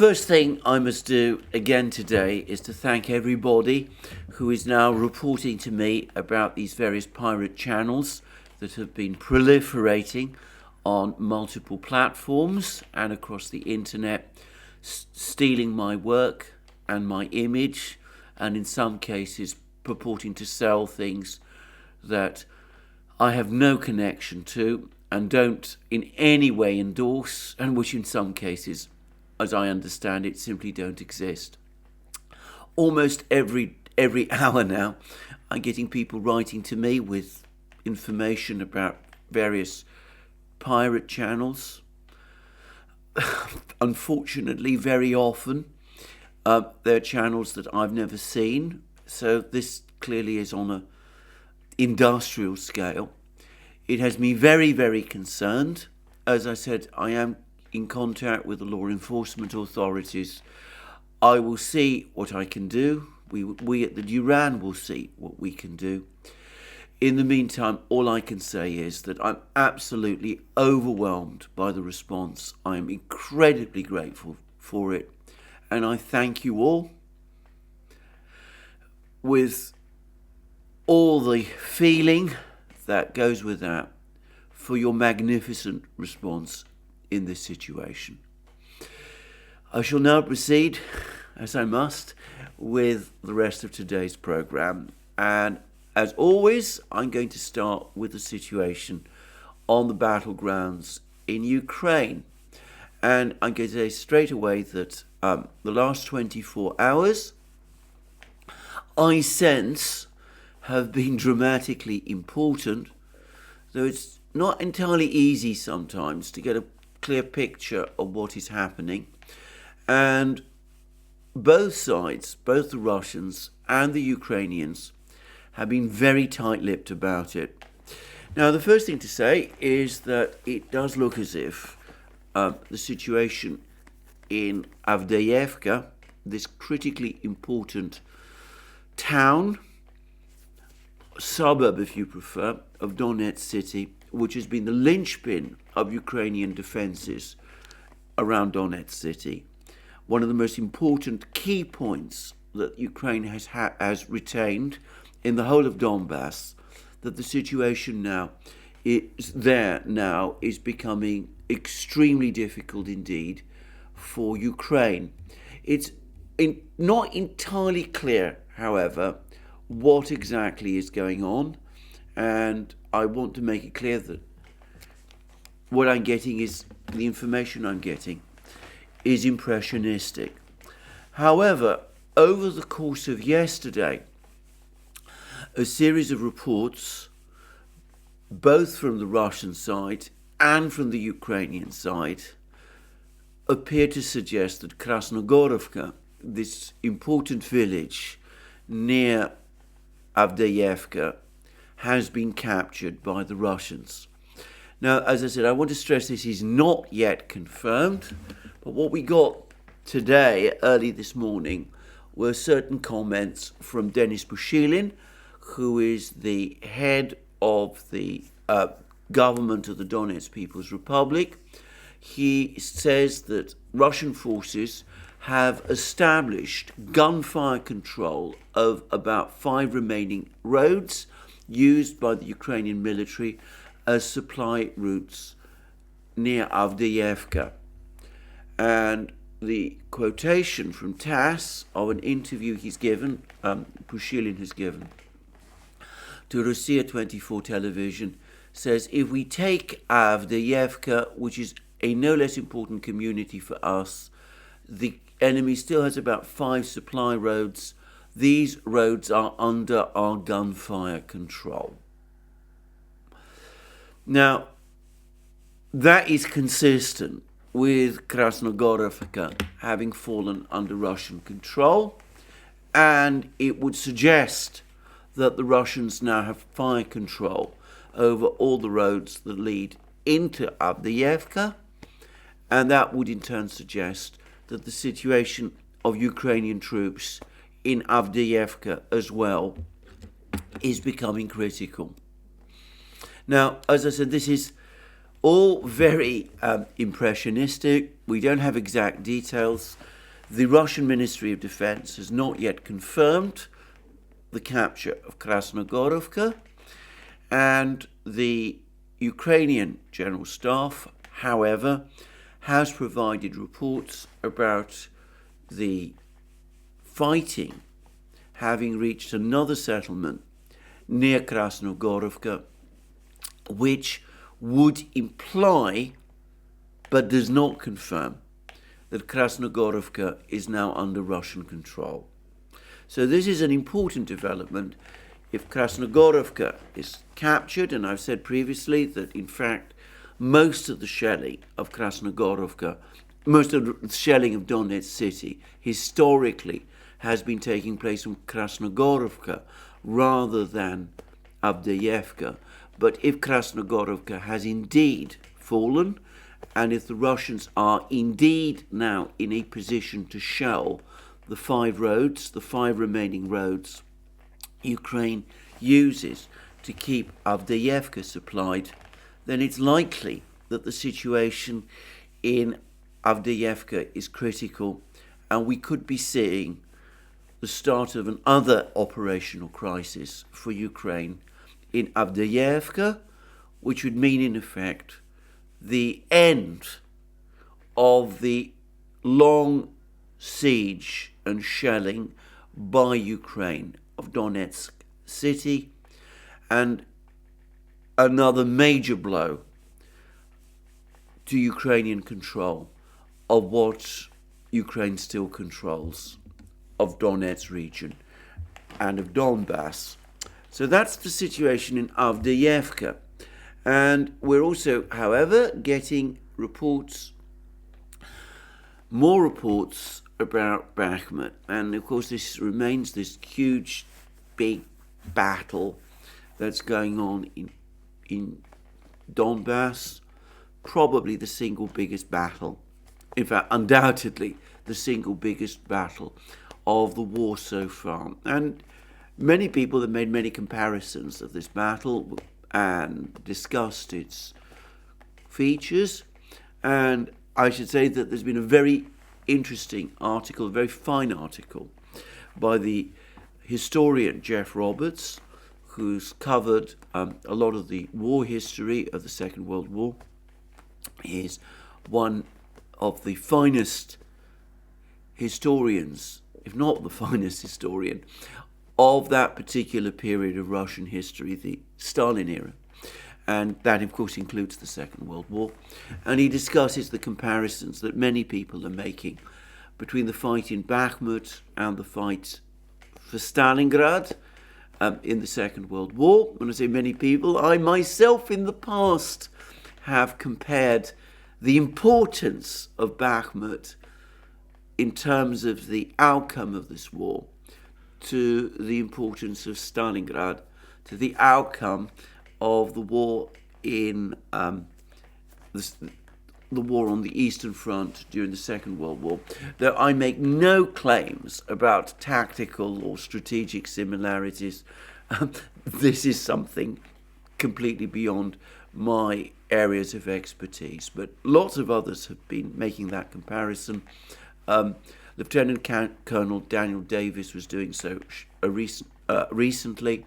First thing I must do again today is to thank everybody who is now reporting to me about these various pirate channels that have been proliferating on multiple platforms and across the internet, stealing my work and my image, and in some cases purporting to sell things that I have no connection to and don't in any way endorse, and which in some cases, as I understand it, simply don't exist. Almost every hour now, I'm getting people writing to me with information about various pirate channels. Unfortunately, very often, they're channels that I've never seen, so this clearly is on an industrial scale. It has me very, very concerned. As I said, I am in contact with the law enforcement authorities. I will see what I can do. We at the Duran will see what we can do. In the meantime, all I can say is that I'm absolutely overwhelmed by the response. I am incredibly grateful for it. And I thank you all with all the feeling that goes with that for your magnificent response in this situation. I shall now proceed, as I must, with the rest of today's program. And as always, I'm going to start with the situation on the battlegrounds in Ukraine. And I'm going to say straight away that the last 24 hours, I sense, have been dramatically important, though it's not entirely easy sometimes to get a clear picture of what is happening. And both sides, both the Russians and the Ukrainians, have been very tight-lipped about it. Now, the first thing to say is that it does look as if the situation in Avdeevka, this critically important town, suburb if you prefer, of Donetsk city, which has been the linchpin of Ukrainian defences around Donetsk city. One of the most important key points that Ukraine has retained in the whole of Donbass, that the situation is becoming extremely difficult indeed for Ukraine. It's not entirely clear, however, what exactly is going on, and I want to make it clear that what I'm getting is, the information I'm getting is impressionistic. However, over the course of yesterday, a series of reports, both from the Russian side and from the Ukrainian side, appear to suggest that Krasnogorovka, this important village near Avdeevka, has been captured by the Russians. Now, as I said, I want to stress this is not yet confirmed, but what we got today, early this morning, were certain comments from Denis Pushilin, who is the head of the government of the Donetsk People's Republic. He says that Russian forces have established gunfire control of about 5 remaining roads used by the Ukrainian military as supply routes near Avdeevka. And the quotation from TASS of an interview he's given, Pushilin has given, to Russia 24 television says, if we take Avdeevka, which is a no less important community for us, the enemy still has about 5 supply roads. These roads are under our gunfire control. Now, that is consistent with Krasnogorovka having fallen under Russian control, and it would suggest that the Russians now have fire control over all the roads that lead into Avdeevka, and that would in turn suggest that the situation of Ukrainian troops in Avdeevka as well is becoming critical. Now, as I said, this is All very impressionistic. We don't have exact details. The Russian Ministry of Defense has not yet confirmed the capture of Krasnogorovka, and the Ukrainian General Staff, however, has provided reports about the fighting having reached another settlement near Krasnogorovka, which would imply, but does not confirm, that Krasnogorovka is now under Russian control. So this is an important development. If Krasnogorovka is captured, and I've said previously that in fact most of the shelling of Krasnogorovka, most of the shelling of Donetsk city historically has been taking place from Krasnogorovka rather than Avdeevka. But if Krasnogorovka has indeed fallen, and if the Russians are indeed now in a position to shell the 5 remaining roads Ukraine uses to keep Avdeevka supplied, then it's likely that the situation in Avdeevka is critical, and we could be seeing the start of another operational crisis for Ukraine in Avdeevka, which would mean in effect the end of the long siege and shelling by Ukraine of Donetsk city, and another major blow to Ukrainian control of what Ukraine still controls of Donetsk region and of Donbass. So that's the situation in Avdeevka. And we're also, however, getting more reports about Bakhmut. And of course, this remains this huge, big battle that's going on in Donbass, probably the single biggest battle, in fact, undoubtedly the single biggest battle of the war so far. And many people have made many comparisons of this battle and discussed its features. And I should say that there's been a very interesting article, a very fine article, by the historian Jeff Roberts, who's covered a lot of the war history of the Second World War. He is one of the finest historians, if not the finest historian, of that particular period of Russian history, the Stalin era. And that, of course, includes the Second World War. And he discusses the comparisons that many people are making between the fight in Bakhmut and the fight for Stalingrad in the Second World War. When I say many people, I myself in the past have compared the importance of Bakhmut in terms of the outcome of this war to the importance of Stalingrad, to the outcome of the war in the war on the Eastern Front during the Second World War. Though I make no claims about tactical or strategic similarities, this is something completely beyond my areas of expertise. But lots of others have been making that comparison. Lieutenant Colonel Daniel Davis was doing so recently.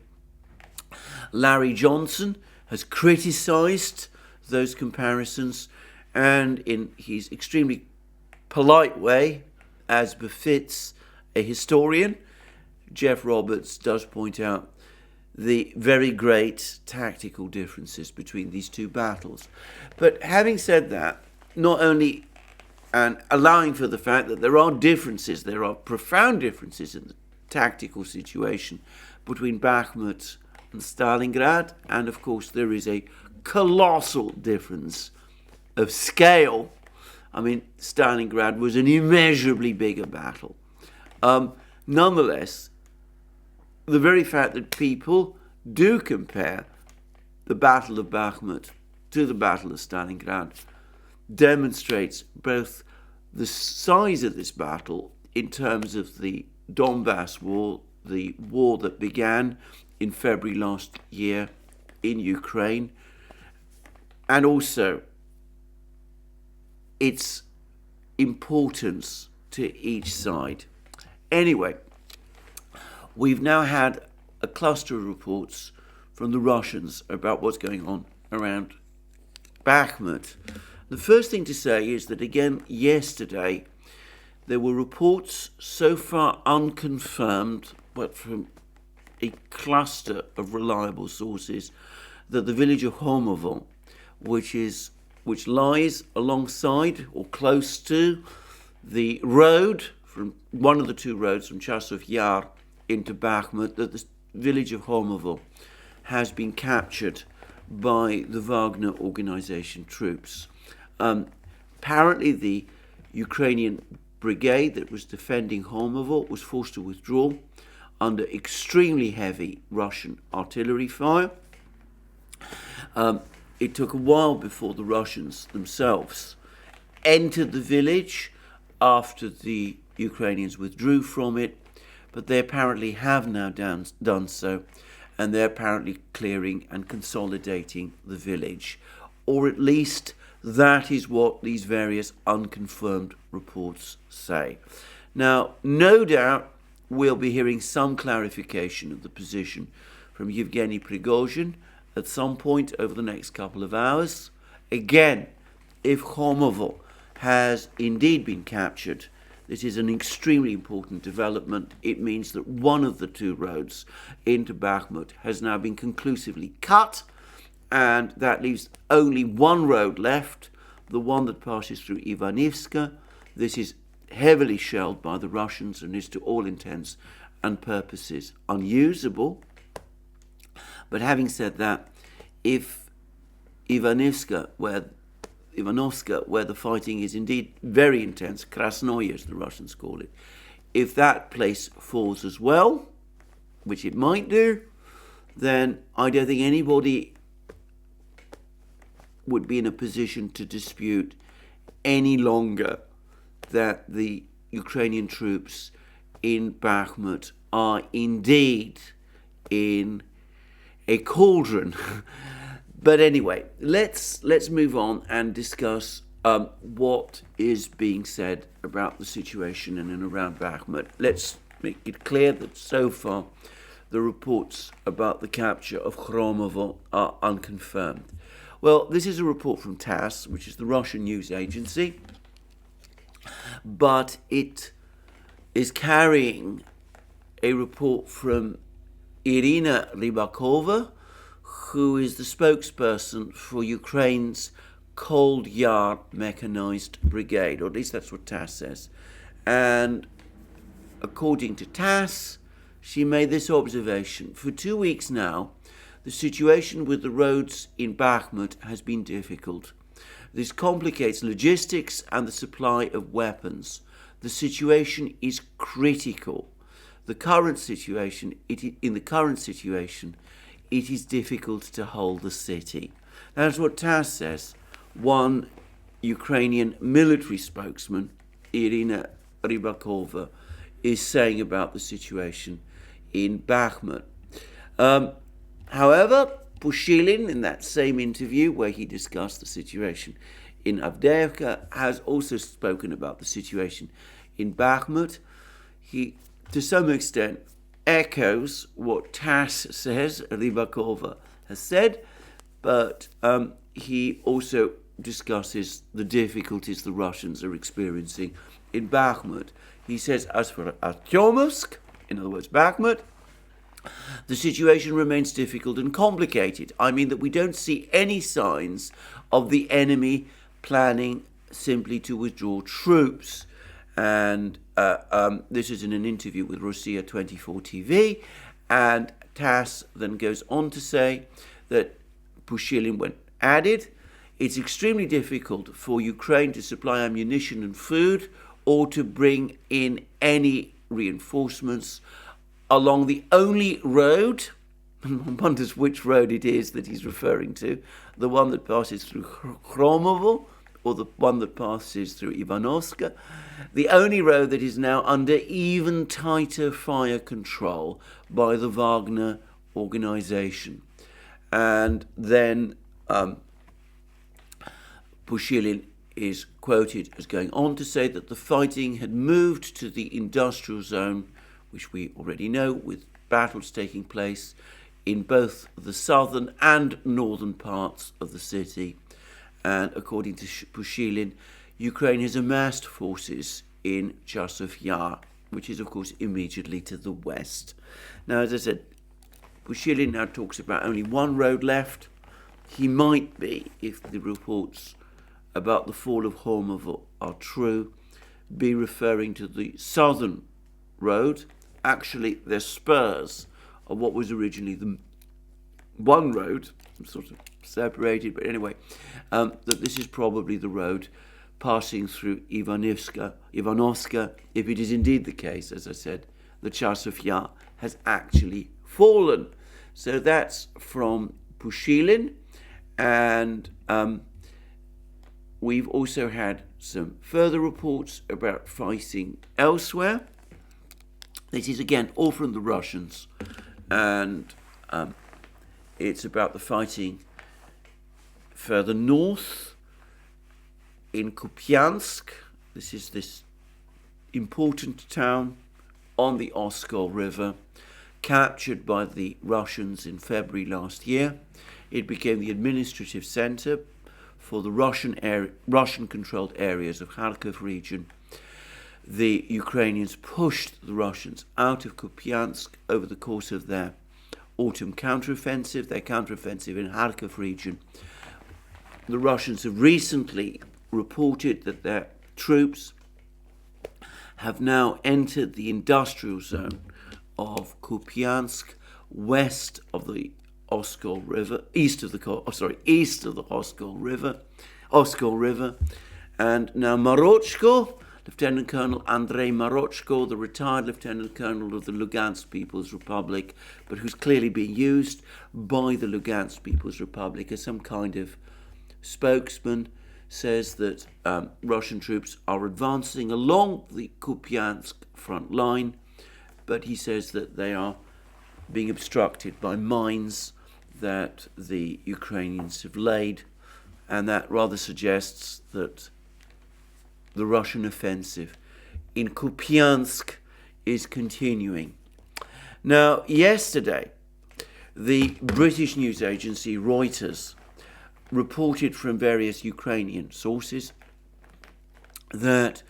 Larry Johnson has criticised those comparisons, and in his extremely polite way, as befits a historian, Jeff Roberts does point out the very great tactical differences between these two battles. But having said that, not only and allowing for the fact that there are differences, there are profound differences in the tactical situation between Bakhmut and Stalingrad, and of course there is a colossal difference of scale. I mean, Stalingrad was an immeasurably bigger battle. Nonetheless, the very fact that people do compare the Battle of Bakhmut to the Battle of Stalingrad demonstrates both the size of this battle in terms of the Donbass war, the war that began in February last year in Ukraine, and also its importance to each side. Anyway, we've now had a cluster of reports from the Russians about what's going on around Bakhmut. The first thing to say is that, again, yesterday, there were reports so far unconfirmed, but from a cluster of reliable sources, that the village of Homovo, which lies alongside or close to the road, from one of the two roads from Chasov Yar into Bakhmut, that the village of Homovo has been captured by the Wagner organization troops. Apparently the Ukrainian brigade that was defending Homovo was forced to withdraw under extremely heavy Russian artillery fire. It took a while before the Russians themselves entered the village after the Ukrainians withdrew from it, but they apparently have now done so, and they're apparently clearing and consolidating the village, or at least that is what these various unconfirmed reports say. Now, no doubt we'll be hearing some clarification of the position from Yevgeny Prigozhin at some point over the next couple of hours. Again, if Homovo has indeed been captured, this is an extremely important development. It means that one of the two roads into Bakhmut has now been conclusively cut, and that leaves only one road left, the one that passes through Ivanyivska. This is heavily shelled by the Russians and is to all intents and purposes unusable. But having said that, if Ivanovska, where the fighting is indeed very intense, Krasnoye as the Russians call it, if that place falls as well, which it might do, then I don't think anybody would be in a position to dispute any longer that the Ukrainian troops in Bakhmut are indeed in a cauldron. But anyway, let's move on and discuss what is being said about the situation in and around Bakhmut. Let's make it clear that so far the reports about the capture of Khromovo are unconfirmed. Well, this is a report from TASS, which is the Russian news agency, but it is carrying a report from Irina Rybakova, who is the spokesperson for Ukraine's Cold Yar Mechanized Brigade, or at least that's what TASS says. And according to TASS, she made this observation: for 2 weeks now, the situation with the roads in Bakhmut has been difficult. This complicates logistics and the supply of weapons. The situation is critical. In the current situation, it is difficult to hold the city. That's what TASS says. One Ukrainian military spokesman, Irina Rybakova, is saying about the situation in Bakhmut. However, Pushilin, in that same interview where he discussed the situation in Avdeevka, has also spoken about the situation in Bakhmut. He, to some extent, echoes what TASS says, Rybakova has said, but he also discusses the difficulties the Russians are experiencing in Bakhmut. He says, as for Artyomovsk, in other words, Bakhmut, the situation remains difficult and complicated. I mean that we don't see any signs of the enemy planning simply to withdraw troops. And this is in an interview with Russia 24 TV. And TASS then goes on to say that Pushilin, when added, it's extremely difficult for Ukraine to supply ammunition and food or to bring in any reinforcements along the only road, and one wonders which road it is that he's referring to, the one that passes through Khromovo or the one that passes through Ivanovska, the only road that is now under even tighter fire control by the Wagner organization. And then Pushilin is quoted as going on to say that the fighting had moved to the industrial zone, which we already know, with battles taking place in both the southern and northern parts of the city. And according to Pushilin, Ukraine has amassed forces in Chasov Yar, which is, of course, immediately to the west. Now, as I said, Pushilin now talks about only one road left. He might be, if the reports about the fall of Hormuz are true, be referring to the southern road. Actually, they're spurs of what was originally the one road, sort of separated, but anyway, that this is probably the road passing through Ivanovska, if it is indeed the case, as I said, the Chasov Yar has actually fallen. So that's from Pushilin, and we've also had some further reports about fighting elsewhere. This is again all from the Russians, and it's about the fighting further north in Kupiansk. This is this important town on the Oskol River, captured by the Russians in February last year. It became the administrative center for the Russian-controlled areas of Kharkiv region. The Ukrainians pushed the Russians out of Kupiansk over the course of their autumn counteroffensive, in Kharkiv region. The Russians have recently reported that their troops have now entered the industrial zone of Kupiansk, west of the Oskol River, east of the Oskol River, and now Marochko, Lieutenant Colonel Andrei Marochko, the retired Lieutenant Colonel of the Lugansk People's Republic, but who's clearly being used by the Lugansk People's Republic as some kind of spokesman, says that Russian troops are advancing along the Kupiansk front line, but he says that they are being obstructed by mines that the Ukrainians have laid, and that rather suggests that the Russian offensive in Kupiansk is continuing. Now, yesterday, the British news agency Reuters reported from various Ukrainian sources that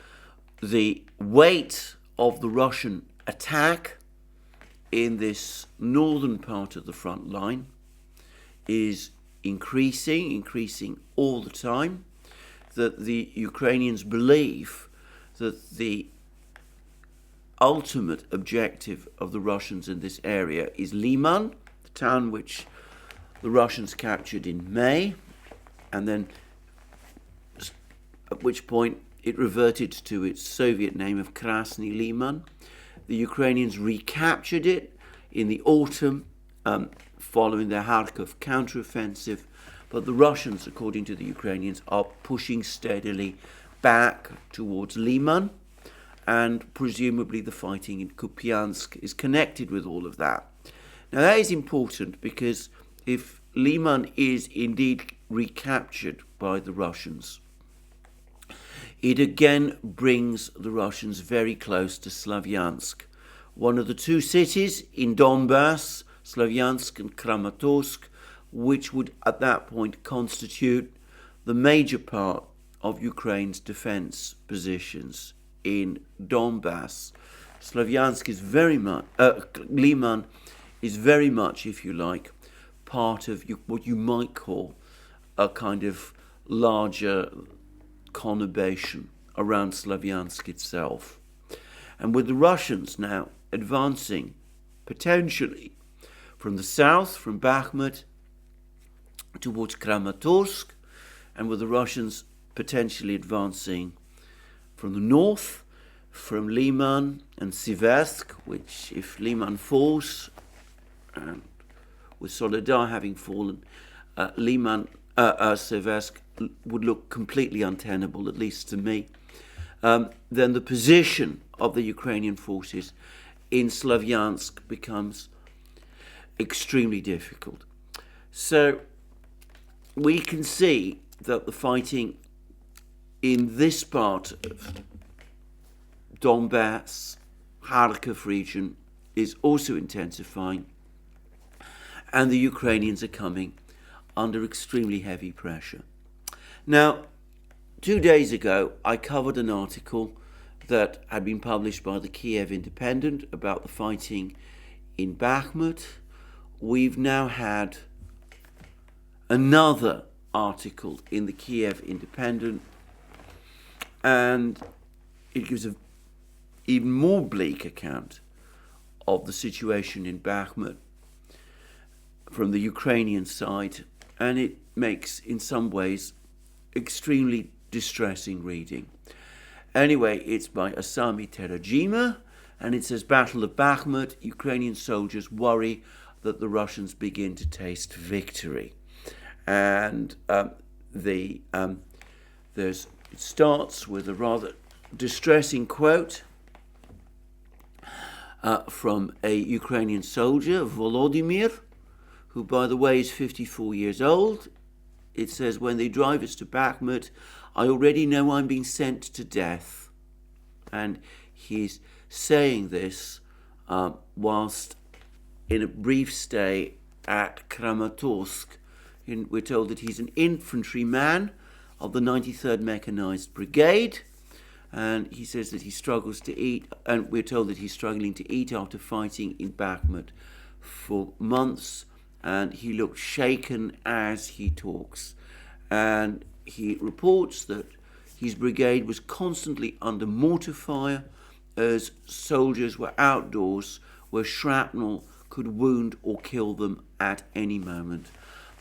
the weight of the Russian attack in this northern part of the front line is increasing all the time, that the Ukrainians believe that the ultimate objective of the Russians in this area is Liman, the town which the Russians captured in May, and then at which point it reverted to its Soviet name of Krasny Liman. The Ukrainians recaptured it in the autumn following their Kharkiv counteroffensive, but the Russians, according to the Ukrainians, are pushing steadily back towards Liman, and presumably the fighting in Kupiansk is connected with all of that. Now that is important because if Liman is indeed recaptured by the Russians, it again brings the Russians very close to Slavyansk, one of the two cities in Donbass, Slavyansk and Kramatorsk, which would at that point constitute the major part of Ukraine's defense positions in Donbass. Slavyansk is very much, Liman is very much, if you like, part of what you might call a kind of larger conurbation around Slavyansk itself. And with the Russians now advancing potentially from the south, from Bakhmut, towards Kramatorsk, and with the Russians potentially advancing from the north, from Liman and Siversk, which if Liman falls, and with Soledar having fallen, Siversk would look completely untenable, at least to me, then the position of the Ukrainian forces in Slavyansk becomes extremely difficult. So we can see that the fighting in this part of Donbass, Kharkiv region is also intensifying, and the Ukrainians are coming under extremely heavy pressure. Now, 2 days ago, I covered an article that had been published by the Kiev Independent about the fighting in Bakhmut. We've now had another article in the Kiev Independent, and it gives an even more bleak account of the situation in Bakhmut from the Ukrainian side, and it makes, in some ways, extremely distressing reading. Anyway, it's by Asami Terajima, and it says, Battle of Bakhmut, Ukrainian soldiers worry that the Russians begin to taste victory. And it starts with a rather distressing quote from a Ukrainian soldier, Volodymyr, who, by the way, is 54 years old. It says, when they drive us to Bakhmut, I already know I'm being sent to death. And he's saying this whilst in a brief stay at Kramatorsk. We're told that he's an infantryman of the 93rd Mechanized Brigade, and he says that he struggles to eat, and we're told that he's struggling to eat after fighting in Bakhmut for months, and he looked shaken as he talks. And he reports that his brigade was constantly under mortar fire as soldiers were outdoors where shrapnel could wound or kill them at any moment.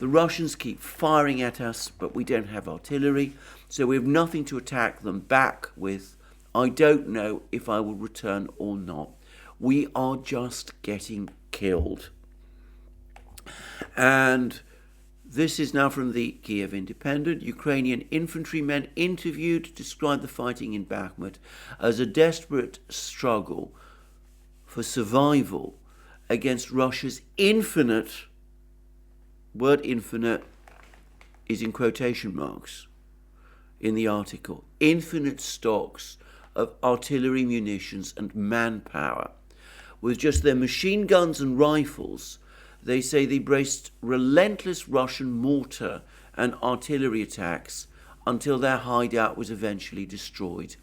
The Russians keep firing at us, but we don't have artillery, so we have nothing to attack them back with. I don't know if I will return or not. We are just getting killed. And this is now from the Kiev Independent. Ukrainian infantrymen interviewed describe the fighting in Bakhmut as a desperate struggle for survival against Russia's infinite, word infinite is in quotation marks in the article, infinite stocks of artillery munitions and manpower. With just their machine guns and rifles, they say they braced relentless Russian mortar and artillery attacks until their hideout was eventually destroyed.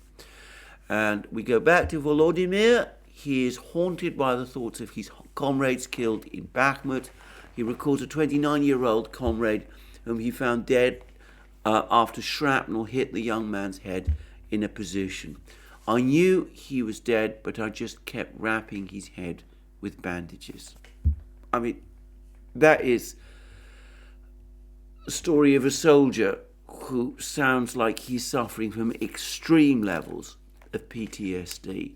And we go back to Volodymyr. He is haunted by the thoughts of his comrades killed in Bakhmut. He records a 29-year-old comrade whom he found dead after shrapnel hit the young man's head in a position. I knew he was dead, but I just kept wrapping his head with bandages. I mean, that is a story of a soldier who sounds like he's suffering from extreme levels of PTSD.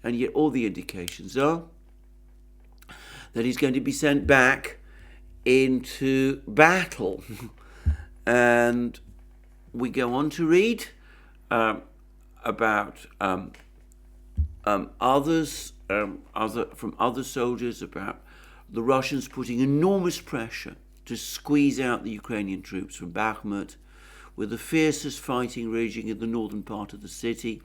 And yet all the indications are that he's going to be sent back into battle. And we go on to read about others, from other soldiers, about the Russians putting enormous pressure to squeeze out the Ukrainian troops from Bakhmut, with the fiercest fighting raging in the northern part of the city.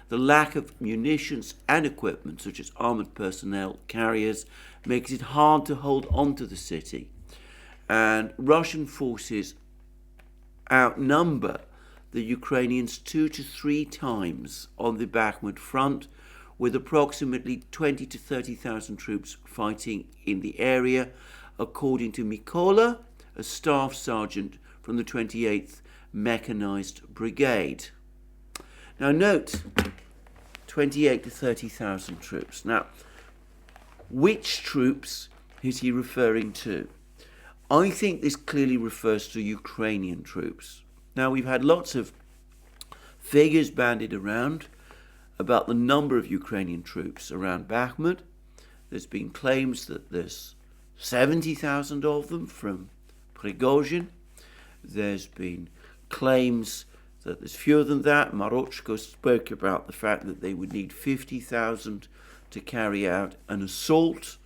The lack of munitions and equipment, such as armoured personnel carriers, makes it hard to hold on to the city. And Russian forces outnumber the Ukrainians 2 to 3 times on the Bakhmut front, with approximately 20 to 30,000 troops fighting in the area, according to Mikola, a staff sergeant from the 28th Mechanized Brigade. Now note, 28 to 30,000 troops. Now, which troops is he referring to? I think this clearly refers to Ukrainian troops. Now, we've had lots of figures bandied around about the number of Ukrainian troops around Bakhmut. There's been claims that there's 70,000 of them from Prigozhin. There's been claims that there's fewer than that. Marochko spoke about the fact that they would need 50,000 to carry out an assault,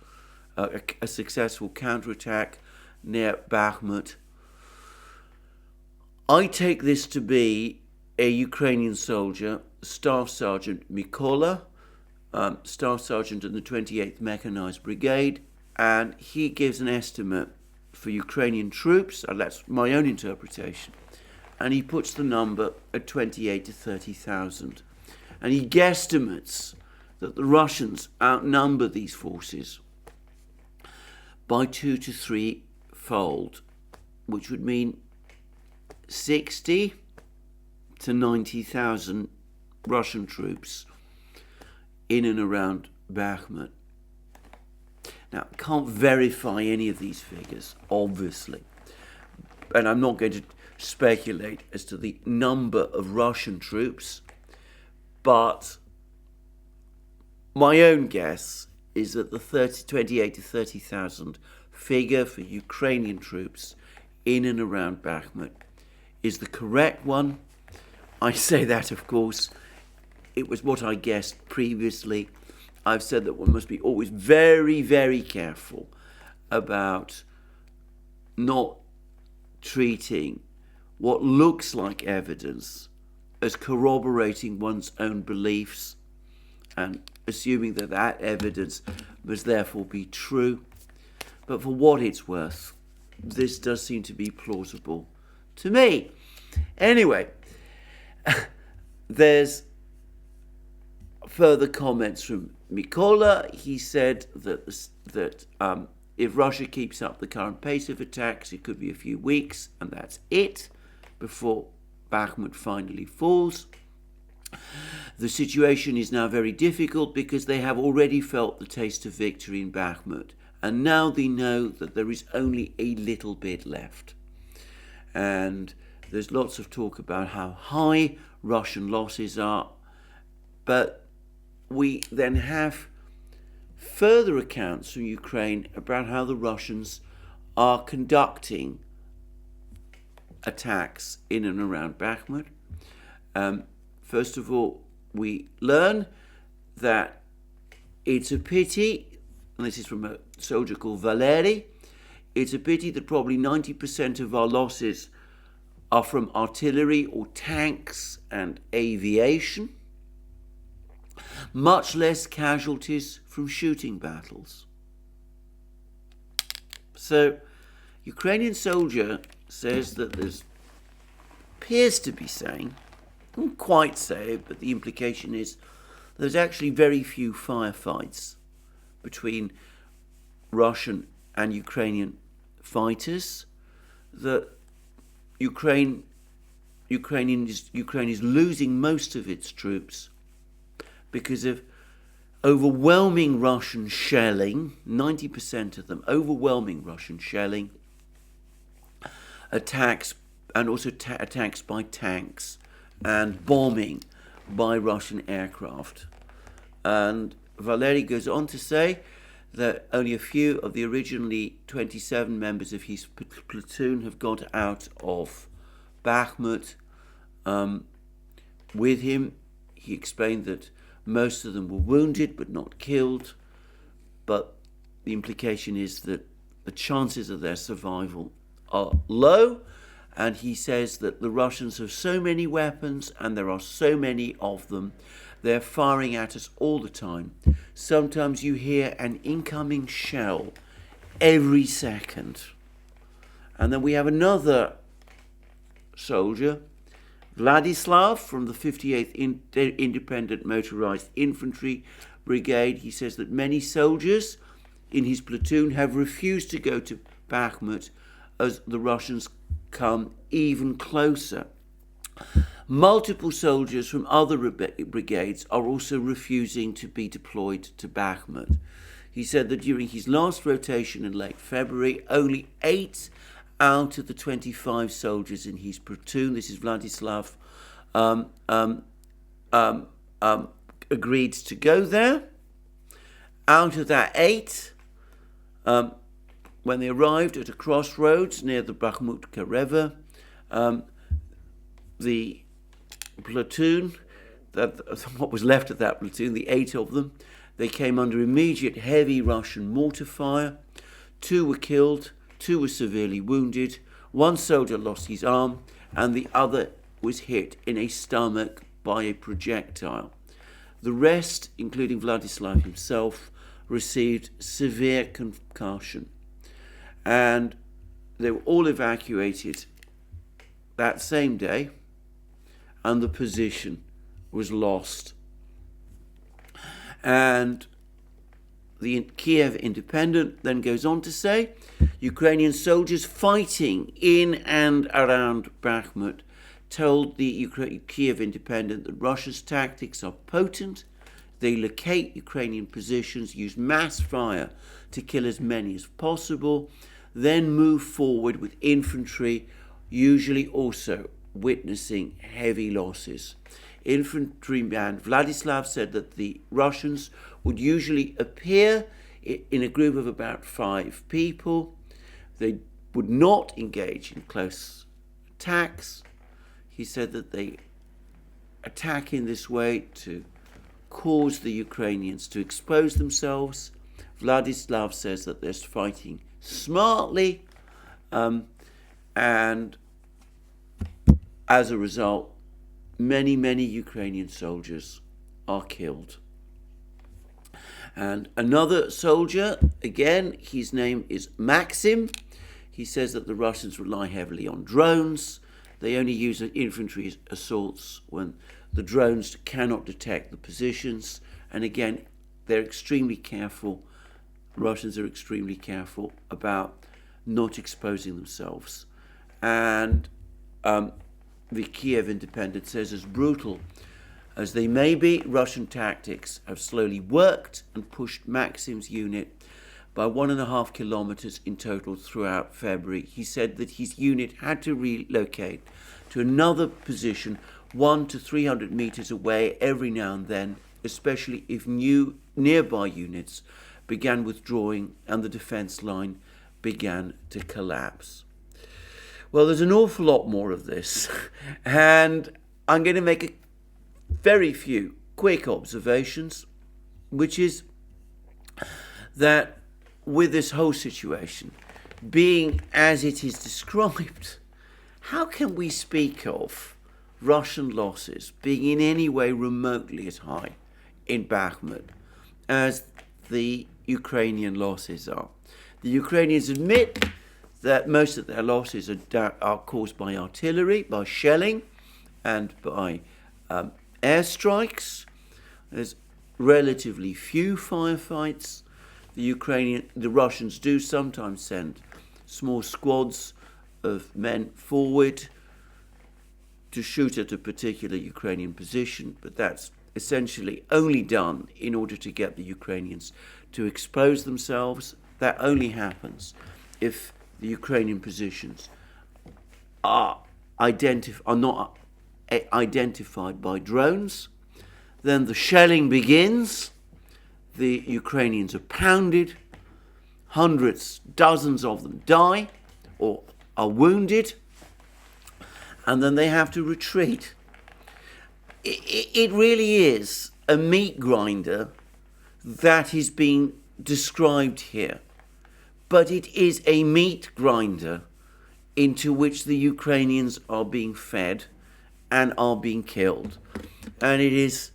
a successful counterattack near Bakhmut. I take this to be a Ukrainian soldier, Staff Sergeant Mykola, Staff Sergeant in the 28th Mechanized Brigade, and he gives an estimate for Ukrainian troops, and that's my own interpretation, and he puts the number at 28 to 30,000. And he guesstimates that the Russians outnumber these forces by 2 to 3-fold, which would mean 60 to 90,000 Russian troops in and around Bakhmut. Now, I can't verify any of these figures, obviously, and I'm not going to speculate as to the number of Russian troops, but my own guess is that the 28 to 30,000 figure for Ukrainian troops in and around Bakhmut is the correct one. I say that, of course, it was what I guessed previously. I've said that one must be always very, very careful about not treating what looks like evidence as corroborating one's own beliefs and assuming that that evidence must therefore be true. But for what it's worth, this does seem to be plausible to me. Anyway, there's further comments from Mykola. He said that if Russia keeps up the current pace of attacks, it could be a few weeks, and that's it, before Bakhmut finally falls. The situation is now very difficult because they have already felt the taste of victory in Bakhmut, and now they know that there is only a little bit left. And there's lots of talk about how high Russian losses are, but we then have further accounts from Ukraine about how the Russians are conducting attacks in and around Bakhmut. First of all, we learn that it's a pity, and this is from a soldier called Valery, it's a pity that probably 90% of our losses are from artillery or tanks and aviation, much less casualties from shooting battles. So, Ukrainian soldier says that appears to be saying, I won't quite say it, but the implication is there's actually very few firefights between Russian and Ukrainian fighters, that Ukraine is losing most of its troops because of overwhelming Russian shelling, 90% of them, overwhelming Russian shelling, attacks, and also attacks by tanks, and bombing by Russian aircraft. And Valery goes on to say that only a few of the originally 27 members of his platoon have got out of Bakhmut with him. He explained that most of them were wounded but not killed, but the implication is that the chances of their survival are low, and he says that the Russians have so many weapons and there are so many of them, they're firing at us all the time. Sometimes you hear an incoming shell every second. And then we have another soldier, Vladislav, from the 58th Independent Motorized Infantry Brigade. He says that many soldiers in his platoon have refused to go to Bakhmut as the Russians come even closer. Multiple soldiers from other brigades are also refusing to be deployed to Bakhmut. He said that during his last rotation in late February, only 8 out of the 25 soldiers in his platoon, this is Vladislav, agreed to go there. Out of that 8, when they arrived at a crossroads near the Bakhmutka River, the platoon, what was left of that platoon, the 8 of them, they came under immediate heavy Russian mortar fire. 2 were killed, 2 were severely wounded, 1 soldier lost his arm, and the other was hit in a stomach by a projectile. The rest, including Vladislav himself, received severe concussion. And they were all evacuated that same day, and the position was lost. And the Kiev Independent then goes on to say, Ukrainian soldiers fighting in and around Bakhmut told the Kiev Independent that Russia's tactics are potent. They locate Ukrainian positions, use mass fire to kill as many as possible, then move forward with infantry, usually also witnessing heavy losses. Infantryman Vladislav said that the Russians would usually appear in a group of about 5 people. They would not engage in close attacks. He said that they attack in this way to cause the Ukrainians to expose themselves. Vladislav says that they're fighting smartly, and as a result, many Ukrainian soldiers are killed. And another soldier, again, his name is Maxim. He says that the Russians rely heavily on drones. They only use infantry assaults when the drones cannot detect the positions. And again, they're extremely careful. Russians are extremely careful about not exposing themselves. And the Kiev Independent says, as brutal as they may be, Russian tactics have slowly worked and pushed Maxim's unit by 1.5 kilometers in total throughout February. He said that his unit had to relocate to another position 100 to 300 meters away every now and then, especially if new nearby units began withdrawing and the defense line began to collapse. Well, there's an awful lot more of this, and I'm going to make a very few quick observations, which is that with this whole situation being as it is described, how can we speak of Russian losses being in any way remotely as high in Bakhmut as the Ukrainian losses are? The Ukrainians admit that most of their losses are caused by artillery, by shelling, and by airstrikes. There's relatively few firefights. The Russians do sometimes send small squads of men forward to shoot at a particular Ukrainian position, but that's essentially only done in order to get the Ukrainians to expose themselves. That only happens if the Ukrainian positions are not identified by drones. Then the shelling begins. The Ukrainians are pounded. Hundreds, dozens of them die or are wounded. And then they have to retreat. It really is a meat grinder that is being described here. But it is a meat grinder into which the Ukrainians are being fed and are being killed. And it is,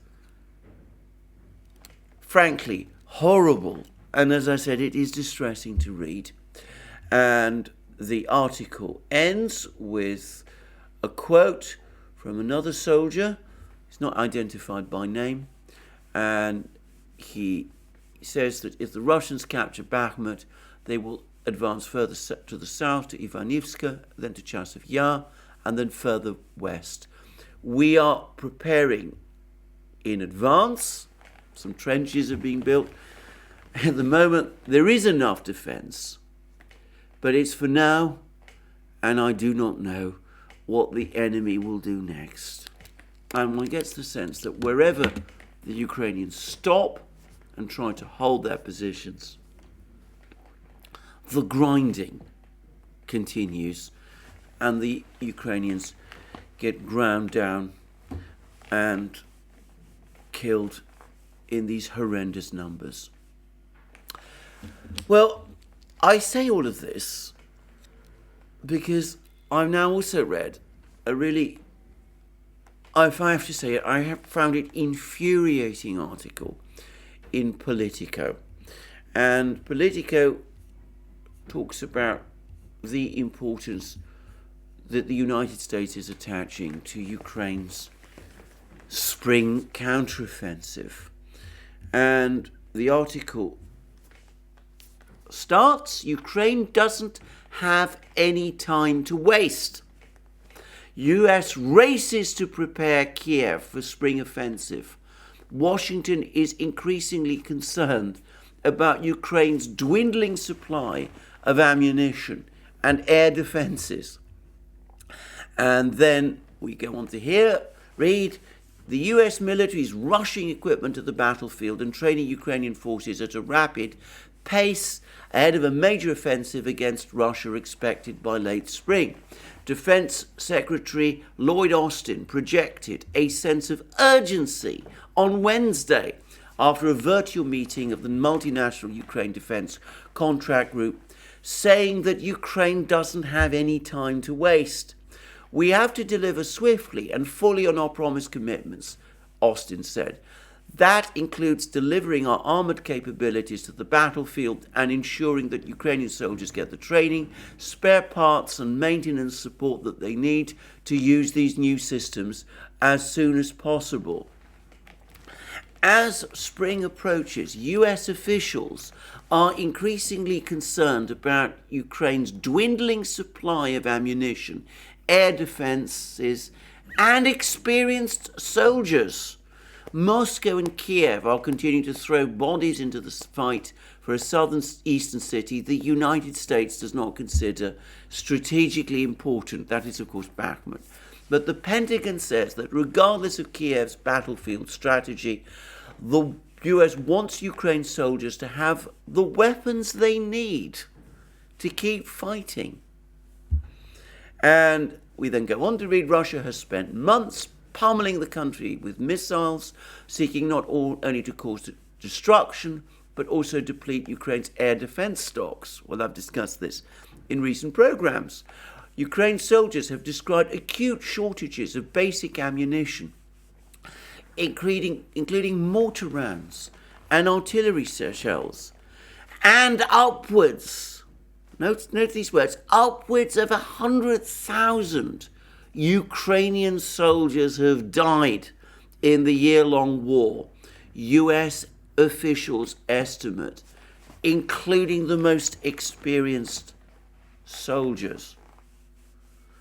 frankly, horrible. And as I said, it is distressing to read. And the article ends with a quote from another soldier. He's not identified by name. And he says that if the Russians capture Bakhmut, they will advance further to the south to Ivanivska, then to Chasiv Yar, and then further west. We are preparing in advance. Some trenches are being built. At the moment, there is enough defense, but it's for now, and I do not know what the enemy will do next. And one gets the sense that wherever the Ukrainians stop and try to hold their positions, the grinding continues and the Ukrainians get ground down and killed in these horrendous numbers. Well, I say all of this because I've now also read a really if I have to say it, I have found it infuriating article in Politico. And Politico talks about the importance that the United States is attaching to Ukraine's spring counteroffensive. And the article starts, Ukraine doesn't have any time to waste. US races to prepare Kiev for spring offensive. Washington is increasingly concerned about Ukraine's dwindling supply of ammunition and air defenses. And then we go on to read, the US military is rushing equipment to the battlefield and training Ukrainian forces at a rapid pace ahead of a major offensive against Russia expected by late spring. Defense Secretary Lloyd Austin projected a sense of urgency on Wednesday after a virtual meeting of the multinational Ukraine Defense Contract Group, saying that Ukraine doesn't have any time to waste. We have to deliver swiftly and fully on our promised commitments, Austin said. That includes delivering our armoured capabilities to the battlefield and ensuring that Ukrainian soldiers get the training, spare parts and maintenance support that they need to use these new systems as soon as possible. As spring approaches, US officials are increasingly concerned about Ukraine's dwindling supply of ammunition, air defenses, and experienced soldiers. Moscow and Kiev are continuing to throw bodies into the fight for a southern eastern city the United States does not consider strategically important. That is, of course, Bakhmut. But the Pentagon says that regardless of Kiev's battlefield strategy, the US wants Ukraine soldiers to have the weapons they need to keep fighting. And we then go on to read, Russia has spent months pummeling the country with missiles, seeking not only to cause destruction, but also deplete Ukraine's air defense stocks. Well, I've discussed this in recent programs. Ukraine's soldiers have described acute shortages of basic ammunition, including mortar rounds and artillery shells, and upwards, note these words, upwards of 100,000 Ukrainian soldiers have died in the year-long war, US officials estimate, including the most experienced soldiers.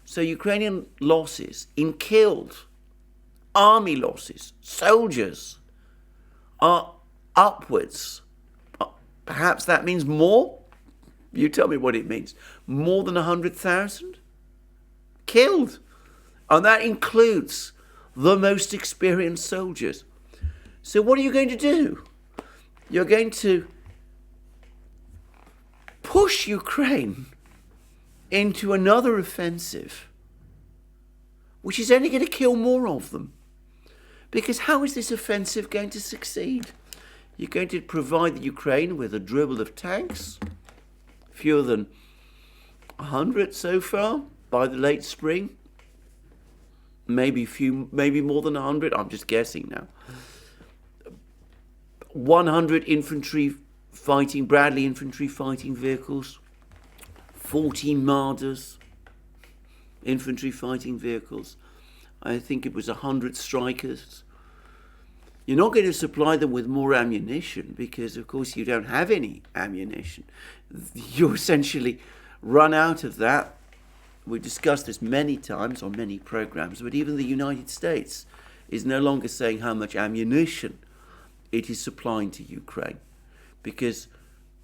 So Ukrainian losses in killed, army losses, soldiers, are upwards. Perhaps that means more? You tell me what it means. More than 100,000 killed. And that includes the most experienced soldiers. So what are you going to do? You're going to push Ukraine into another offensive, which is only going to kill more of them. Because how is this offensive going to succeed? You're going to provide the Ukraine with a dribble of tanks, fewer than 100 so far by the late spring. Maybe more than 100. I'm just guessing now. 100 Bradley infantry fighting vehicles, 14 Marders infantry fighting vehicles. I think it was 100 Strikers. You're not going to supply them with more ammunition because, of course, you don't have any ammunition. You essentially run out of that. We've discussed this many times on many programs, but even the United States is no longer saying how much ammunition it is supplying to Ukraine because,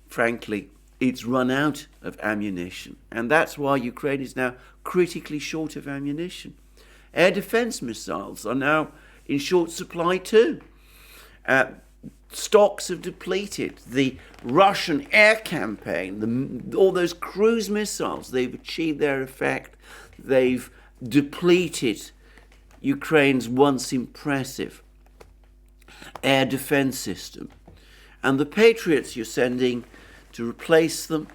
frankly, it's run out of ammunition. And that's why Ukraine is now critically short of ammunition. Air defense missiles are now in short supply too. Stocks have depleted. The Russian air campaign, all those cruise missiles, they've achieved their effect. They've depleted Ukraine's once impressive air defense system. And the Patriots you're sending to replace them,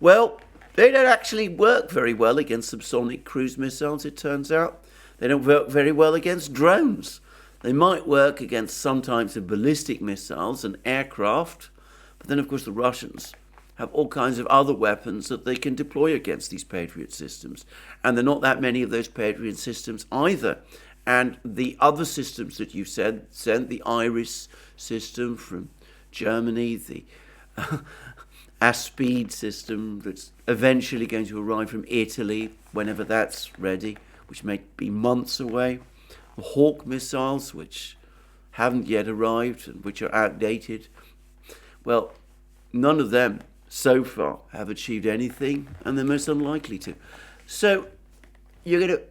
well, they don't actually work very well against subsonic cruise missiles, it turns out. They don't work very well against drones. They might work against some types of ballistic missiles and aircraft, but then, of course, the Russians have all kinds of other weapons that they can deploy against these Patriot systems. And there are not that many of those Patriot systems either. And the other systems that you sent, the IRIS system from Germany, the ASPEED system that's eventually going to arrive from Italy, whenever that's ready, which may be months away, the Hawk missiles, which haven't yet arrived and which are outdated. Well, none of them so far have achieved anything, and they're most unlikely to. So you're going to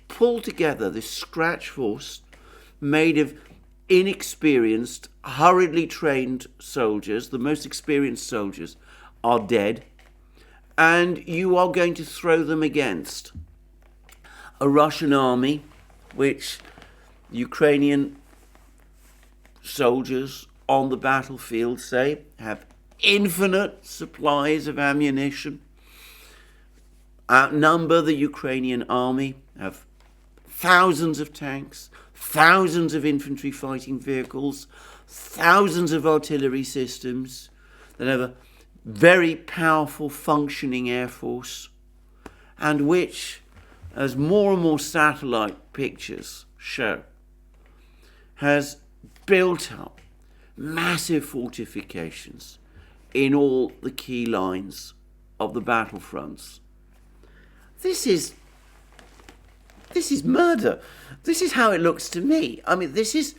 pull together this scratch force made of inexperienced, hurriedly trained soldiers. The most experienced soldiers are dead, and you are going to throw them against a Russian army, which Ukrainian soldiers on the battlefield, say, have infinite supplies of ammunition, outnumber the Ukrainian army, have thousands of tanks, thousands of infantry fighting vehicles, thousands of artillery systems, that have a very powerful functioning air force, and which, as more and more satellite pictures show, has built up massive fortifications in all the key lines of the battlefronts. This is murder. This is how it looks to me. I mean, this is,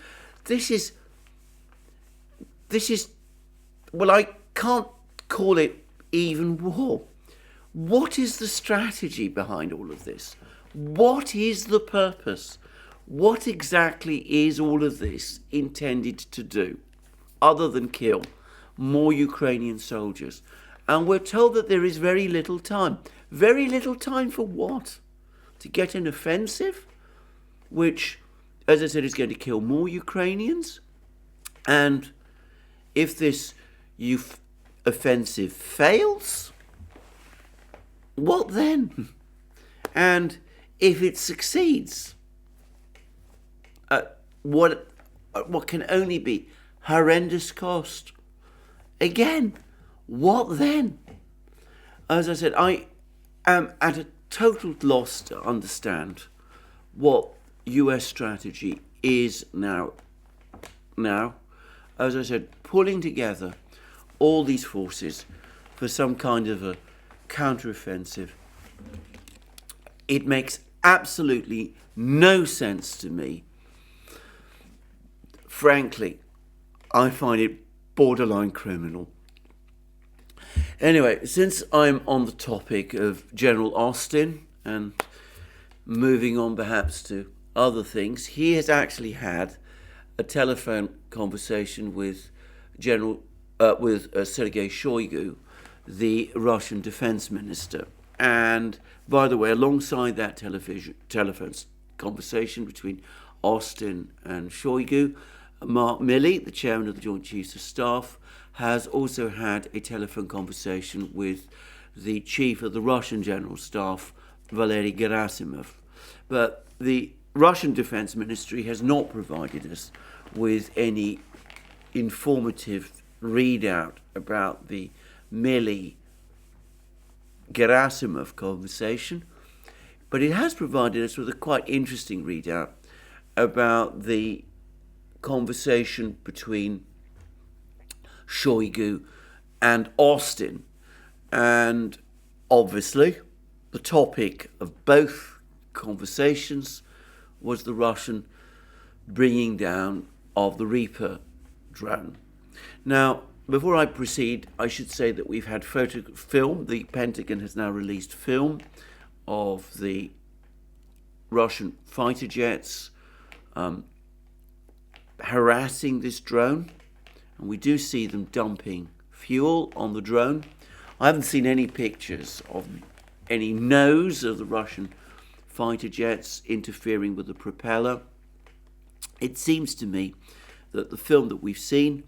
well, I can't call it even war. What is the strategy behind all of this? What is the purpose? What exactly is all of this intended to do, other than kill more Ukrainian soldiers? And we're told that there is very little time. Very little time for what? To get an offensive, which, as I said, is going to kill more Ukrainians? And if this offensive fails, what then? And if it succeeds, what can only be horrendous cost? Again, what then? As I said, I am at a total loss to understand what US strategy is now. As I said, pulling together all these forces for some kind of a counteroffensive. It makes absolutely no sense to me. Frankly, I find it borderline criminal. Anyway, since I'm on the topic of General Austin and moving on perhaps to other things, he has actually had a telephone conversation with Sergei Shoigu, the Russian defense minister. And by the way, alongside that telephone conversation between Austin and Shoigu, Mark Milley, the chairman of the Joint Chiefs of Staff, has also had a telephone conversation with the chief of the Russian General Staff, Valery Gerasimov. But the Russian Defense Ministry has not provided us with any informative readout about the Milley-Gerasimov conversation, but it has provided us with a quite interesting readout about the conversation between Shoigu and Austin. And obviously, the topic of both conversations was the Russian bringing down of the Reaper drone. Now, before I proceed, I should say that we've had film. The Pentagon has now released film of the Russian fighter jets harassing this drone, and we do see them dumping fuel on the drone. I haven't seen any pictures of any nose of the Russian fighter jets interfering with the propeller. It seems to me that the film that we've seen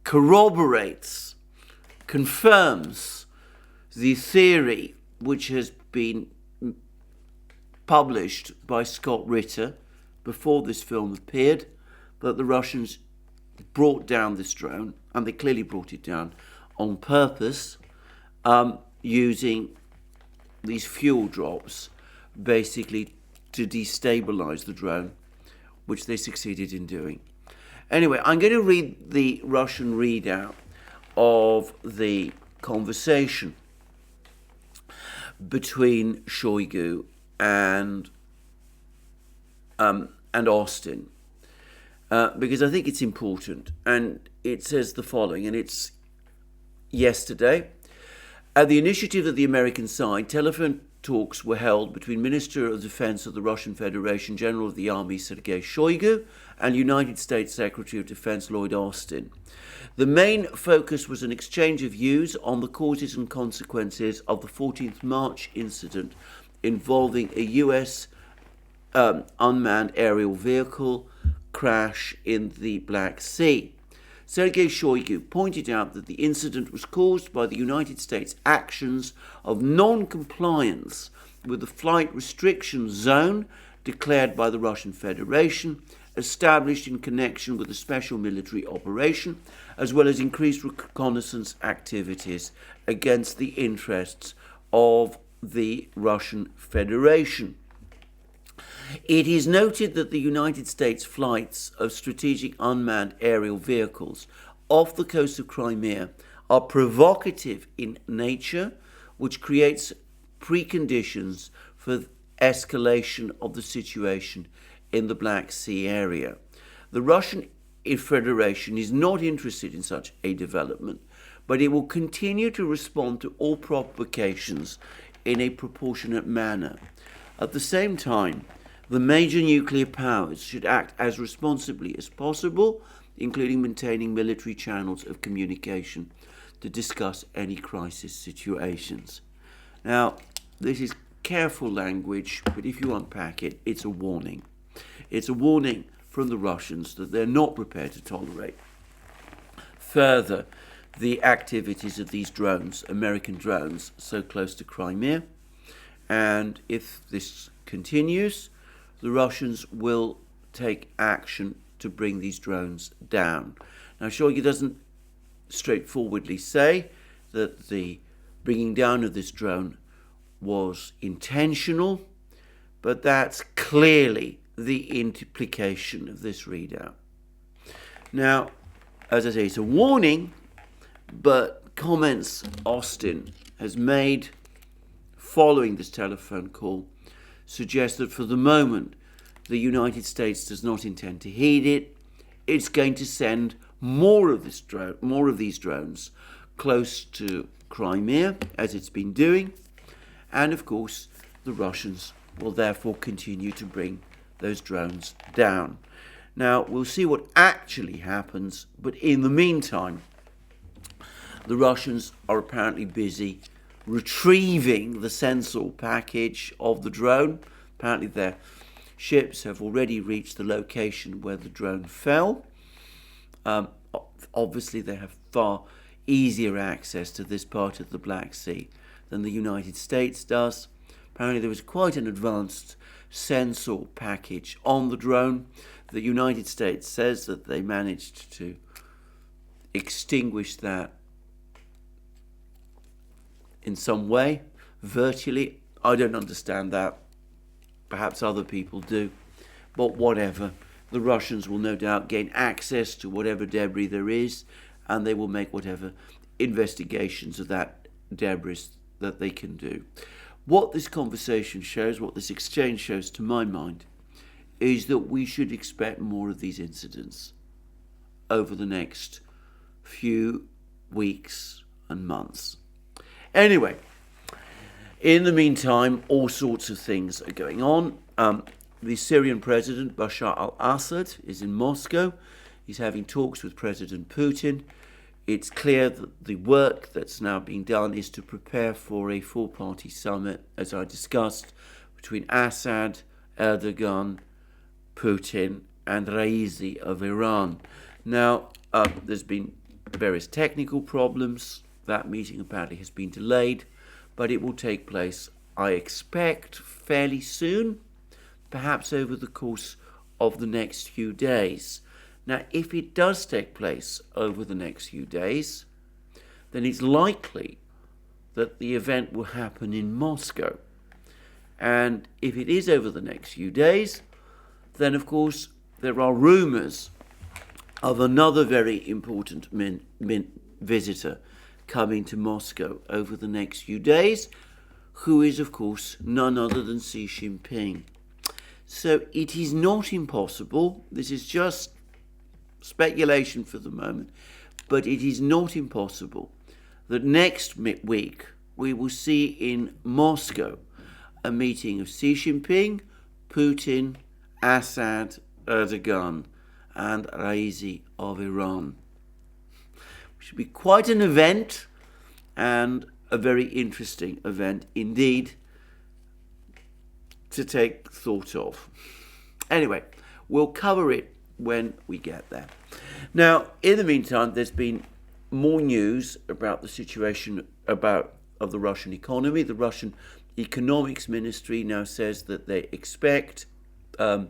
corroborates, confirms the theory which has been published by Scott Ritter before this film appeared, that the Russians brought down this drone, and they clearly brought it down on purpose, using these fuel drops basically to destabilize the drone, which they succeeded in doing. Anyway, I'm going to read the Russian readout of the conversation between Shoigu and Austin, because I think it's important. And it says the following, and it's yesterday. At the initiative of the American side, telephone talks were held between Minister of Defense of the Russian Federation, General of the Army Sergei Shoigu, and United States Secretary of Defense Lloyd Austin. The main focus was an exchange of views on the causes and consequences of the 14th March incident involving a US unmanned aerial vehicle crash in the Black Sea. Sergei Shoigu pointed out that the incident was caused by the United States' actions of non-compliance with the flight restriction zone declared by the Russian Federation, established in connection with a special military operation, as well as increased reconnaissance activities against the interests of the Russian Federation. It is noted that the United States flights of strategic unmanned aerial vehicles off the coast of Crimea are provocative in nature, which creates preconditions for escalation of the situation in the Black Sea area. The Russian Federation is not interested in such a development, but it will continue to respond to all provocations in a proportionate manner. At the same time, the major nuclear powers should act as responsibly as possible, including maintaining military channels of communication to discuss any crisis situations. Now, this is careful language, but if you unpack it, it's a warning. It's a warning from the Russians that they're not prepared to tolerate further the activities of these drones, American drones, so close to Crimea. And if this continues, the Russians will take action to bring these drones down. Now, Shoigu doesn't straightforwardly say that the bringing down of this drone was intentional, but that's clearly the implication of this readout. Now, as I say, it's a warning, but comments Austin has made following this telephone call suggest that for the moment the United States does not intend to heed it. It's going to send more of these drones close to Crimea, as it's been doing, and of course the Russians will therefore continue to bring those drones down. Now, we'll see what actually happens, but in the meantime, the Russians are apparently busy retrieving the sensor package of the drone. Apparently their ships have already reached the location where the drone fell. Obviously they have far easier access to this part of the Black Sea than the United States does. Apparently there was quite an advanced sensor package on the drone. The United States says that they managed to extinguish that in some way, virtually. I don't understand that. Perhaps other people do. But whatever. The Russians will no doubt gain access to whatever debris there is, and they will make whatever investigations of that debris that they can do. What this conversation shows, what this exchange shows to my mind, is that we should expect more of these incidents over the next few weeks and months. Anyway, in the meantime, all sorts of things are going on. The Syrian president, Bashar al-Assad, is in Moscow. He's having talks with President Putin. It's clear that the work that's now being done is to prepare for a four-party summit, as I discussed, between Assad, Erdogan, Putin, and Raisi of Iran. Now, there's been various technical problems. That meeting apparently has been delayed, but it will take place I expect, fairly soon, perhaps over the course of the next few days. Now, if it does take place over the next few days, then it's likely that the event will happen in Moscow. And if it is over the next few days, then of course there are rumors of another very important visitor coming to Moscow over the next few days, who is of course none other than Xi Jinping. So it is not impossible, this is just speculation for the moment, but it is not impossible that next week we will see in Moscow a meeting of Xi Jinping, Putin, Assad, Erdogan, and Raisi of Iran. It should be quite an event, and a very interesting event indeed to take thought of. Anyway, we'll cover it when we get there. Now, in the meantime, there's been more news about the situation of the Russian economy. The Russian Economics Ministry now says that they expect that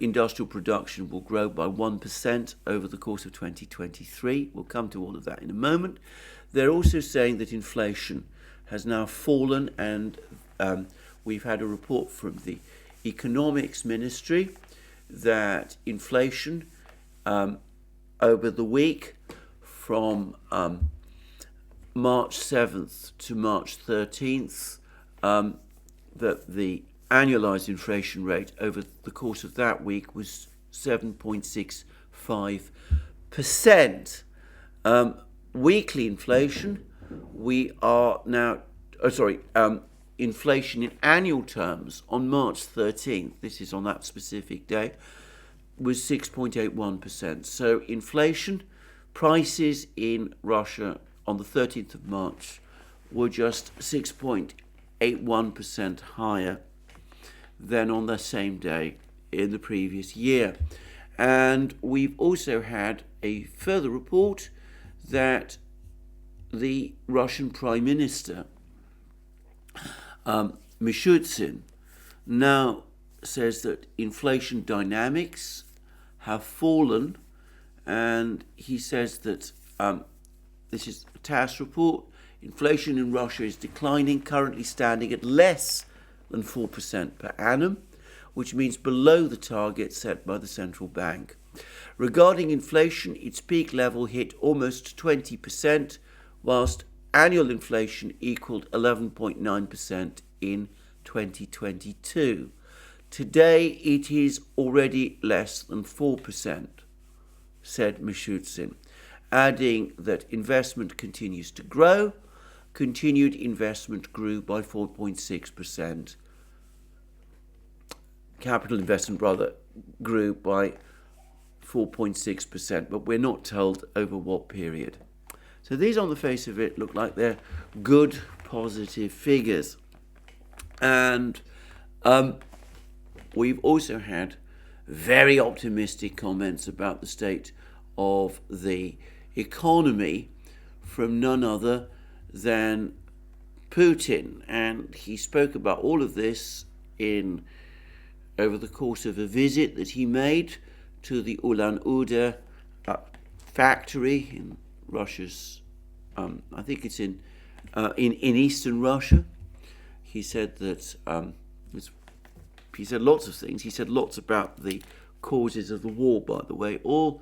industrial production will grow by 1% over the course of 2023. We'll come to all of that in a moment. They're also saying that inflation has now fallen, and we've had a report from the Economics Ministry that inflation over the week from March 7th to March 13th, that the annualized inflation rate over the course of that week was 7.65%. Weekly inflation, we are now, inflation in annual terms on March 13th, this is on that specific day, was 6.81%. So inflation, prices in Russia on the 13th of March were just 6.81% higher than on the same day in the previous year. And we've also had a further report that the Russian Prime Minister, BITCHUTE, now says that inflation dynamics have fallen, and he says that this is a TASS report. Inflation in Russia is declining, currently standing at less than 4% per annum, which means below the target set by the central bank. Regarding inflation, its peak level hit almost 20%, whilst annual inflation equaled 11.9% in 2022. Today, it is already less than 4%, said BITCHUTE, adding that investment continues to grow. Continued investment grew by 4.6%. Capital investment, rather, grew by 4.6%, but we're not told over what period. So these, on the face of it, look like they're good, positive figures. And we've also had very optimistic comments about the state of the economy from none other than Putin. And he spoke about all of this over the course of a visit that he made to the Ulan-Ude factory in Russia's, I think it's in eastern Russia. He said that he said lots of things. He said lots about the causes of the war, by the way, all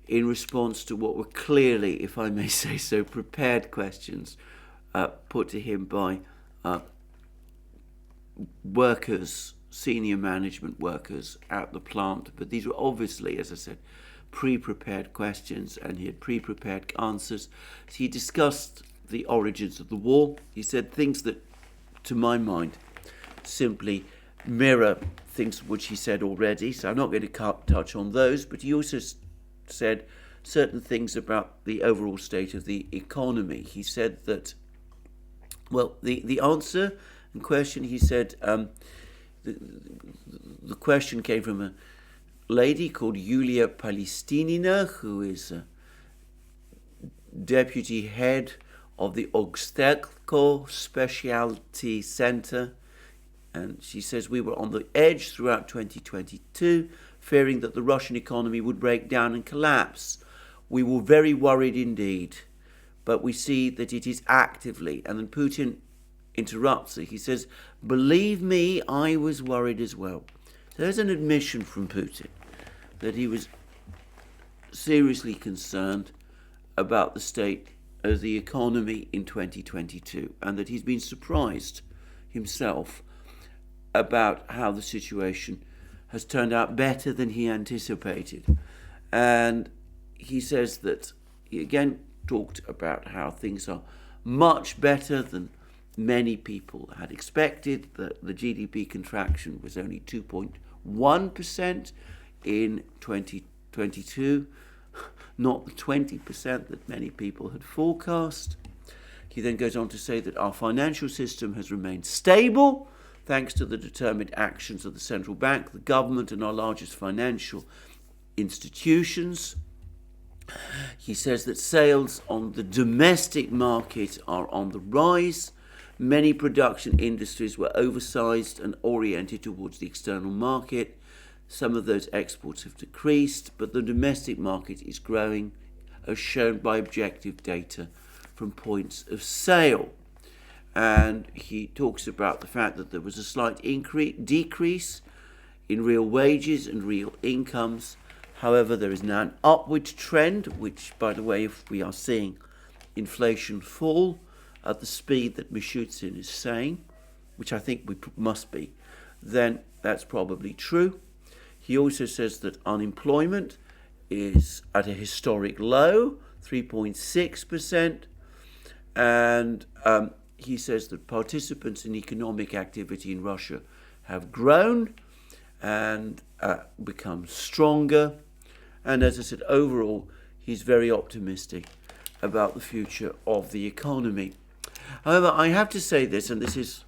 in response to what were clearly, if I may say so, prepared questions put to him by workers, senior management workers at the plant. But these were obviously, as I said, pre-prepared questions, and he had pre-prepared answers. So he discussed the origins of the war. He said things that, to my mind, simply mirror things which he said already, so I'm not going to touch on those, but he also said certain things about the overall state of the economy. He said that, well, the answer and question, he said, the question came from a lady called Yulia Palestinina, who is a deputy head of the Avdeevka Specialty Center. And she says, we were on the edge throughout 2022, fearing that the Russian economy would break down and collapse. We were very worried indeed, but we see that it is actively. And then Putin interrupts her. He says, believe me, I was worried as well. So there's an admission from Putin that he was seriously concerned about the state of the economy in 2022, and that he's been surprised himself about how the situation has turned out better than he anticipated. And he says that he again talked about how things are much better than many people had expected, that the GDP contraction was only 2.1% in 2022, not the 20% that many people had forecast. He then goes on to say that our financial system has remained stable thanks to the determined actions of the central bank, the government, and our largest financial institutions. He says that sales on the domestic market are on the rise. Many production industries were oversized and oriented towards the external market. Some of those exports have decreased, but the domestic market is growing, as shown by objective data from points of sale. And he talks about the fact that there was a slight decrease in real wages and real incomes. However, there is now an upward trend, which, by the way, if we are seeing inflation fall at the speed that BITCHUTE is saying, which I think we must be, then that's probably true. He also says that unemployment is at a historic low, 3.6%, and he says that participants in economic activity in Russia have grown and become stronger. And as I said, overall, he's very optimistic about the future of the economy. However, I have to say this, and this is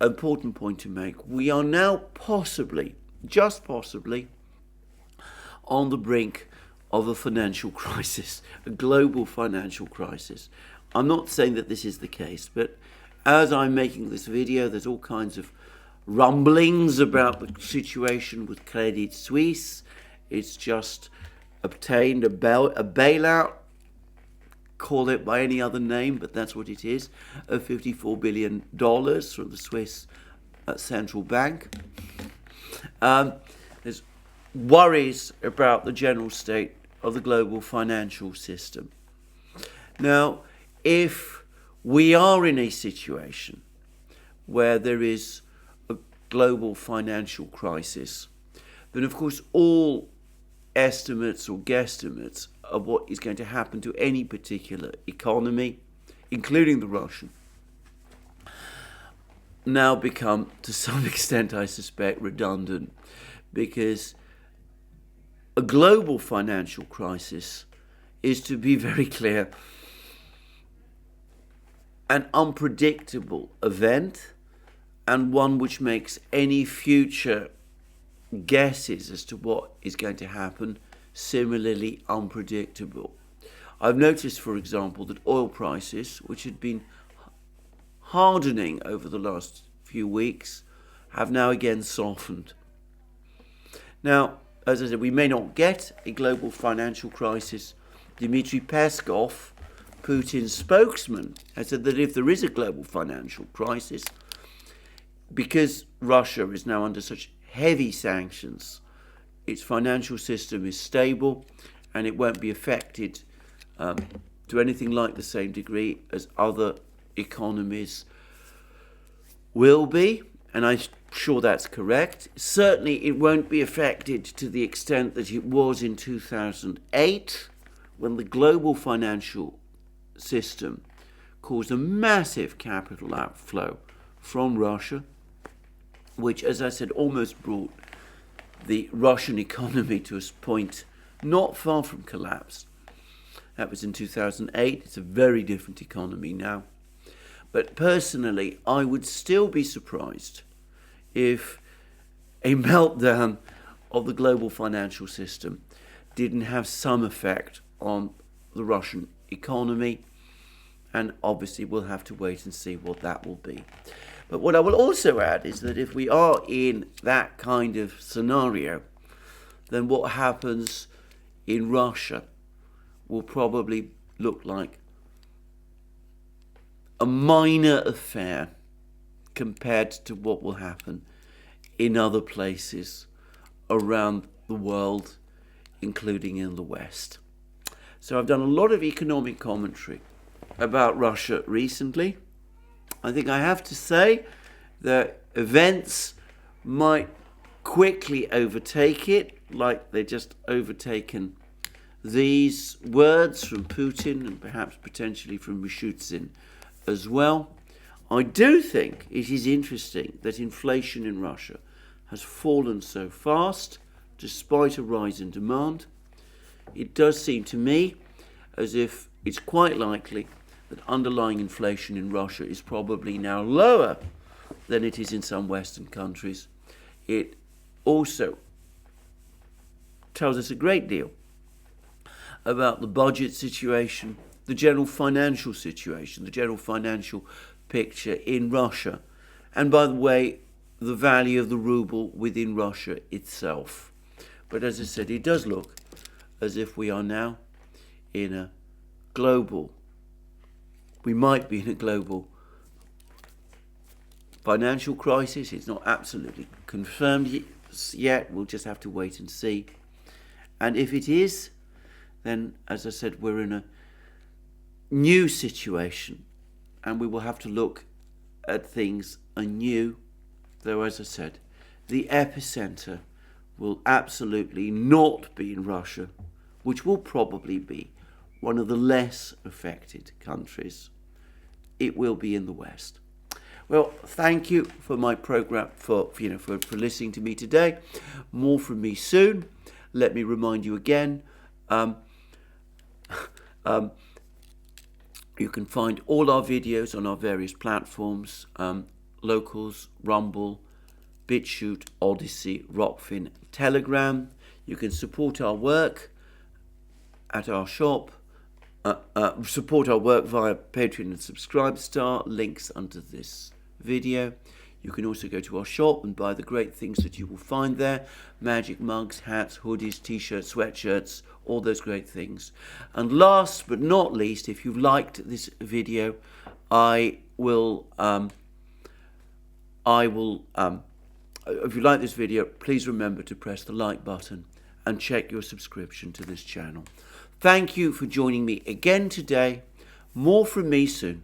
an important point to make. We are now possibly, just possibly, on the brink of a financial crisis, a global financial crisis. I'm not saying that this is the case, but as I'm making this video, there's all kinds of rumblings about the situation with Credit Suisse. It's just obtained a bailout, call it by any other name, but that's what it is, of $54 billion from the Swiss central bank. There's worries about the general state of the global financial system. Now, if we are in a situation where there is a global financial crisis, then of course all estimates or guesstimates of what is going to happen to any particular economy, including the Russian, now become, to some extent, I suspect, redundant, because a global financial crisis is, to be very clear, an unpredictable event, and one which makes any future guesses as to what is going to happen similarly unpredictable. I've noticed, for example, that oil prices, which had been hardening over the last few weeks, have now again softened. Now, as I said, we may not get a global financial crisis. Dmitry Peskov, Putin's spokesman, has said that if there is a global financial crisis, because Russia is now under such heavy sanctions, its financial system is stable and it won't be affected to anything like the same degree as other economies will be. And I'm sure that's correct. Certainly it won't be affected to the extent that it was in 2008, when the global financial system caused a massive capital outflow from Russia, which, as I said, almost brought the Russian economy to a point not far from collapse. That was in 2008. It's a very different economy now. But personally, I would still be surprised if a meltdown of the global financial system didn't have some effect on the Russian economy. and obviously we'll have to wait and see what that will be. But what I will also add is that if we are in that kind of scenario, then what happens in Russia will probably look like a minor affair compared to what will happen in other places around the world, including in the West. So I've done a lot of economic commentary about Russia recently. I think I have to say that events might quickly overtake it, like they're just overtaken these words from Putin and perhaps potentially from BITCHUTE as well. I do think it is interesting that inflation in Russia has fallen so fast despite a rise in demand. It does seem to me as if it's quite likely that underlying inflation in Russia is probably now lower than it is in some Western countries. It also tells us a great deal about the budget situation, the general financial situation, the general financial picture in Russia, and by the way, the value of the ruble within Russia itself. But as I said, it does look as if we are now in a global, we might be in a global financial crisis. It's not absolutely confirmed yet. We'll just have to wait and see. And if it is, then, as I said, we're in a new situation and we will have to look at things anew. Though, as I said, the epicenter will absolutely not be in Russia, which will probably be one of the less affected countries. It will be in the West. Well, thank you for my program, for listening to me today. More from me soon. Let me remind you again, you can find all our videos on our various platforms, Locals, Rumble, BitChute, ODYSEE, Rockfin, Telegram. You can support our work at our shop, support our work via Patreon and Subscribestar, links under this video. You can also go to our shop and buy the great things that you will find there: magic mugs, hats, hoodies, t-shirts, sweatshirts, all those great things. And last but not least, if you liked this video, if you like this video, please remember to press the like button and check your subscription to this channel. Thank you for joining me again today. More from me soon.